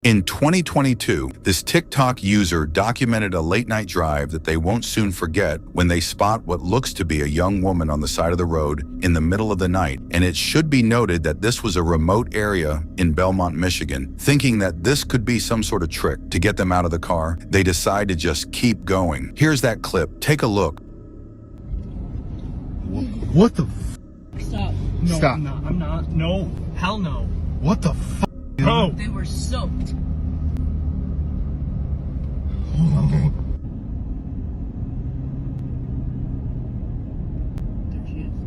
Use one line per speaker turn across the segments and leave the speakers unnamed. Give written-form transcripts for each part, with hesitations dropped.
In 2022, this TikTok user documented a late-night drive that they won't soon forget when they spot what looks to be a young woman on the side of the road in the middle of the night. And it should be noted that this was a remote area in Belmont, Michigan. Thinking that this could be some sort of trick to get them out of the car, they decide to just keep going. Here's that clip. Take a look.
What the
Stop.
No, Stop.
I'm not. No. Hell no.
What the
No.
They were soaked.
Okay.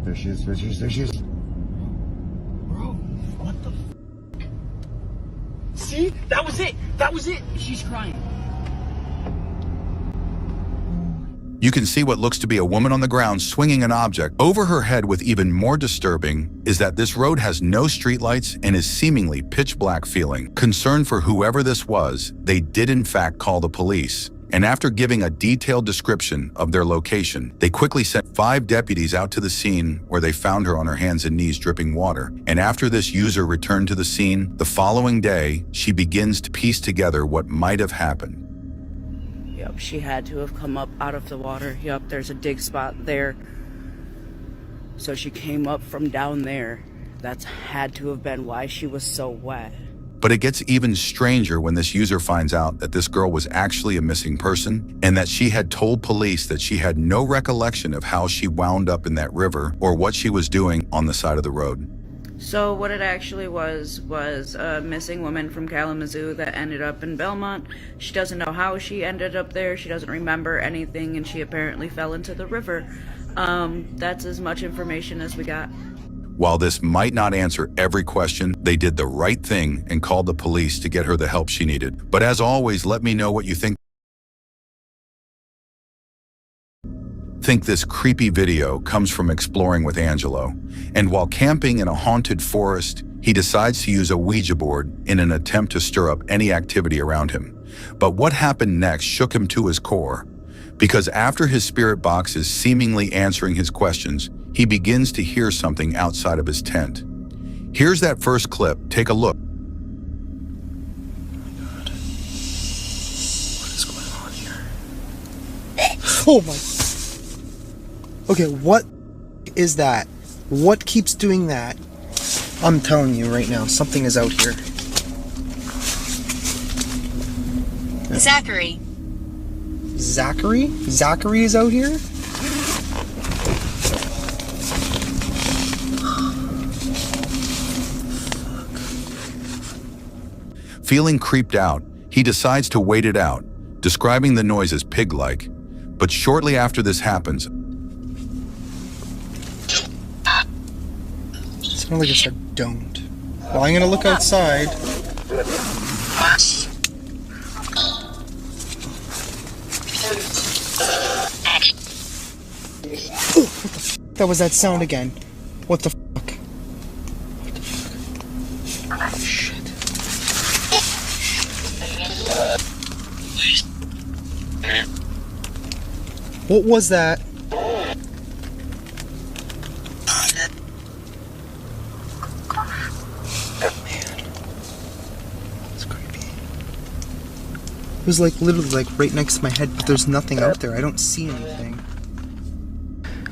There she is.
Bro, what the See? That was it.
She's crying.
You can see what looks to be a woman on the ground swinging an object over her head. With even more disturbing is that this road has no streetlights and is seemingly pitch black feeling. Concerned for whoever this was, they did in fact call the police. And after giving a detailed description of their location, they quickly sent 5 deputies out to the scene where they found her on her hands and knees dripping water. And after this user returned to the scene, the following day, she begins to piece together what might have happened.
Yep, she had to have come up out of the water. Yep, there's a dig spot there. So she came up from down there. That's had to have been why she was so wet.
But it gets even stranger when this user finds out that this girl was actually a missing person and that she had told police that she had no recollection of how she wound up in that river or what she was doing on the side of the road.
So what it actually was a missing woman from Kalamazoo that ended up in Belmont. She doesn't know how she ended up there. She doesn't remember anything, and she apparently fell into the river. That's as much information as we got.
While this might not answer every question, they did the right thing and called the police to get her the help she needed. But as always, let me know what you think. This creepy video comes from Exploring with Angelo, and while camping in a haunted forest, he decides to use a Ouija board in an attempt to stir up any activity around him. But what happened next shook him to his core, because after his spirit box is seemingly answering his questions, he begins to hear something outside of his tent. Here's that first clip. Take a look.
God. What is going on here?
Oh my. Okay, what is that? What keeps doing that? I'm telling you right now, something is out here.
Zachary.
Zachary? Zachary is out here?
Feeling creeped out, he decides to wait it out, describing the noise as pig-like. But shortly after this happens,
Sounds like I said don't. Well, I'm gonna look outside. Oh, what the f*** that was that sound again? What the fuck? What the fuck? Oh, shit. What was that? It was like literally like right next to my head, but there's nothing out there. I don't see anything.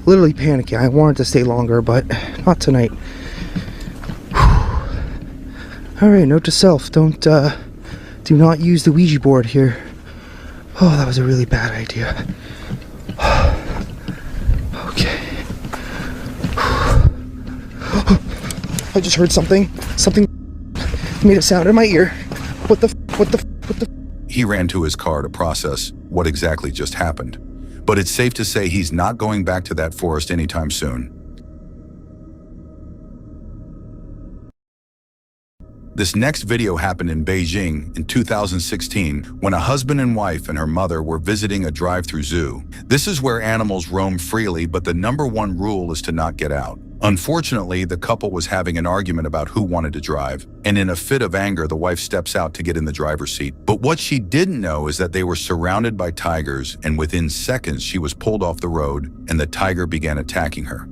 Literally panicking. I wanted to stay longer, but not tonight. Alright, note to self, do not use the Ouija board here. Oh, that was a really bad idea. Okay. I just heard something. Something made a sound in my ear. What the
he ran to his car to process what exactly just happened. But it's safe to say he's not going back to that forest anytime soon. This next video happened in Beijing in 2016 when a husband and wife and her mother were visiting a drive-through zoo. This is where animals roam freely, but the #1 rule is to not get out. Unfortunately, the couple was having an argument about who wanted to drive, and in a fit of anger, the wife steps out to get in the driver's seat. But what she didn't know is that they were surrounded by tigers, and within seconds, she was pulled off the road, and the tiger began attacking her.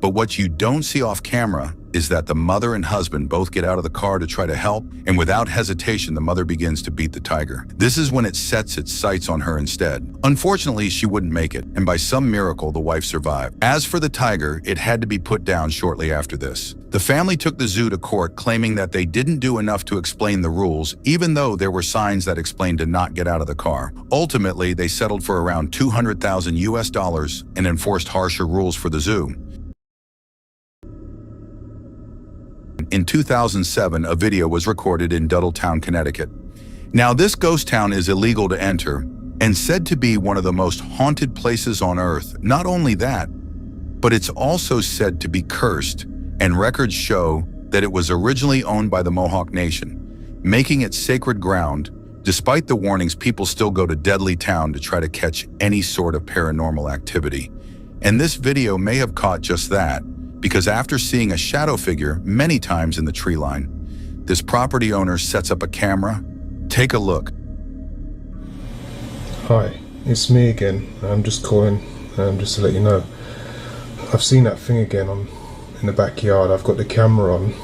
But what you don't see off camera is that the mother and husband both get out of the car to try to help, and without hesitation, the mother begins to beat the tiger. This is when it sets its sights on her instead. Unfortunately, she wouldn't make it, and by some miracle, the wife survived. As for the tiger, it had to be put down shortly after this. The family took the zoo to court, claiming that they didn't do enough to explain the rules, even though there were signs that explained to not get out of the car. Ultimately, they settled for around $200,000 US and enforced harsher rules for the zoo. In 2007, a video was recorded in Dudleytown, Connecticut. Now, this ghost town is illegal to enter and said to be one of the most haunted places on Earth. Not only that, but it's also said to be cursed, and records show that it was originally owned by the Mohawk Nation, making it sacred ground. Despite the warnings, people still go to Dudleytown to try to catch any sort of paranormal activity. And this video may have caught just that, because after seeing a shadow figure many times in the tree line, this property owner sets up a camera. Take a look.
Hi, it's me again. I'm just calling just to let you know. I've seen that thing again in the backyard. I've got the camera on.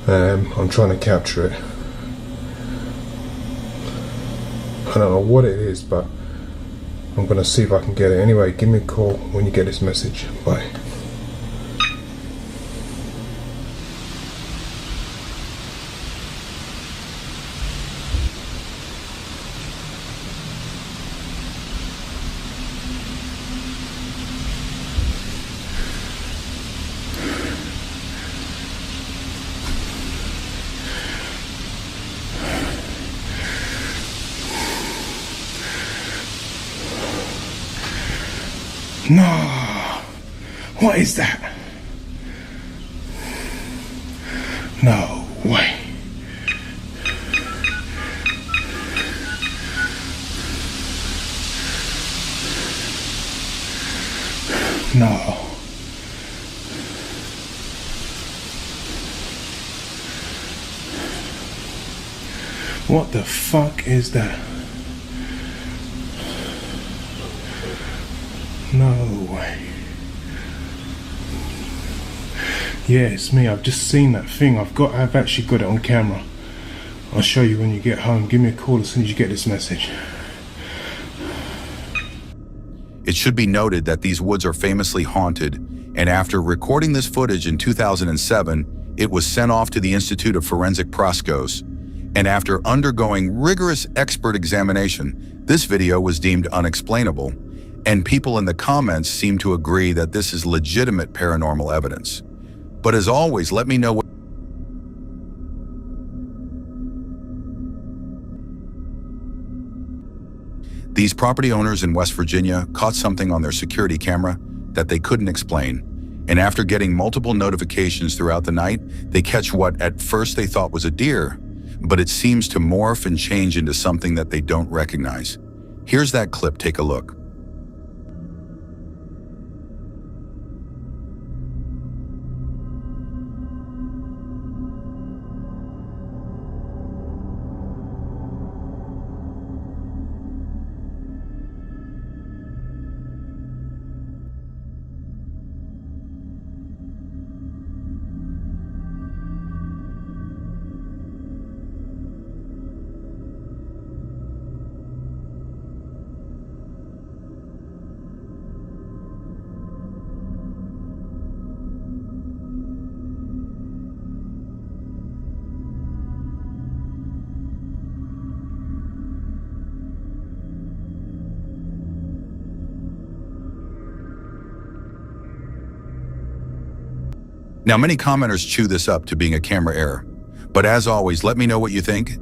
I'm trying to capture it. I don't know what it is, but I'm going to see if I can get it. Anyway, give me a call when you get this message. Bye. No! What is that? No way. No. What the fuck is that? No way. Yeah, it's me. I've just seen that thing. I've actually got it on camera. I'll show you when you get home. Give me a call as soon as you get this message.
It should be noted that these woods are famously haunted, and after recording this footage in 2007, it was sent off to the Institute of Forensic Prosecos. And after undergoing rigorous expert examination, this video was deemed unexplainable, and people in the comments seem to agree that this is legitimate paranormal evidence. But as always, let me know what these property owners in West Virginia caught something on their security camera that they couldn't explain. And after getting multiple notifications throughout the night, they catch what at first they thought was a deer, but it seems to morph and change into something that they don't recognize. Here's that clip, take a look. Now, many commenters chew this up to being a camera error, but as always, let me know what you think.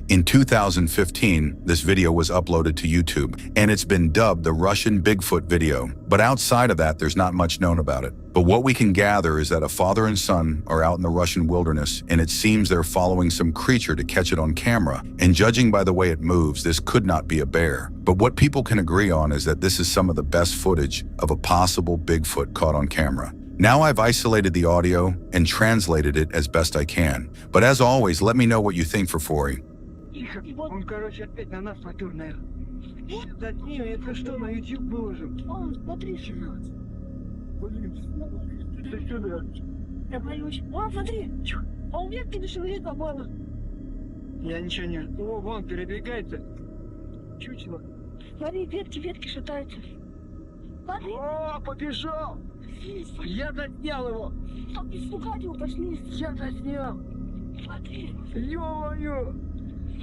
In 2015, this video was uploaded to YouTube, and it's been dubbed the Russian Bigfoot video. But outside of that, there's not much known about it. But what we can gather is that a father and son are out in the Russian wilderness, and it seems they're following some creature to catch it on camera. And judging by the way it moves, this could not be a bear. But what people can agree on is that this is some of the best footage of a possible Bigfoot caught on camera. Now I've isolated the audio and translated it as best I can. But as always, let me know what you think for Fori.
You Тихо. Он, короче, опять на нас попер, наверное. Заткни, это что, на YouTube выложим?
О, смотри, сюда.
Блин, ты сюда.
Я боюсь. О, смотри. А у ветки на шевелит мало.
Я ничего не... О, вон, перебегается. Чучело.
Смотри, ветки шатаются. Смотри.
О, побежал! Я заснял его!
Там испугать его пошли.
Я заснял!
Смотри.
Ё-моё!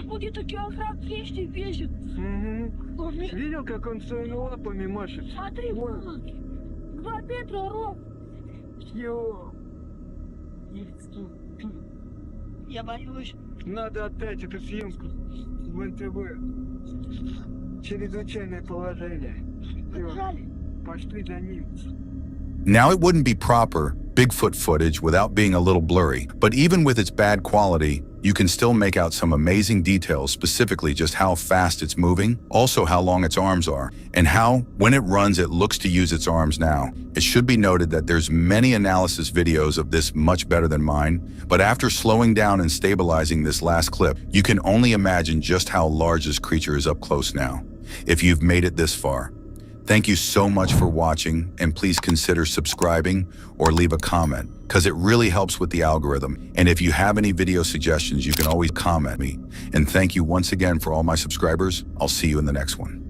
Вот я такие охран вещи весит.
Угу. Видел, как он своими лапами машет?
Смотри, вон. 2 метра рост.
Ё!
Я боюсь.
Надо отдать эту съемку в НТВ. Чрезвычайное положение. Всё,
Побежали.
пошли за ним.
Now, it wouldn't be proper Bigfoot footage without being a little blurry, but even with its bad quality, you can still make out some amazing details, specifically just how fast it's moving, also how long its arms are, and how, when it runs, it looks to use its arms now. It should be noted that there's many analysis videos of this much better than mine, but after slowing down and stabilizing this last clip, you can only imagine just how large this creature is up close now, if you've made it this far. Thank you so much for watching, and please consider subscribing or leave a comment, because it really helps with the algorithm. And if you have any video suggestions, you can always comment me. And thank you once again for all my subscribers. I'll see you in the next one.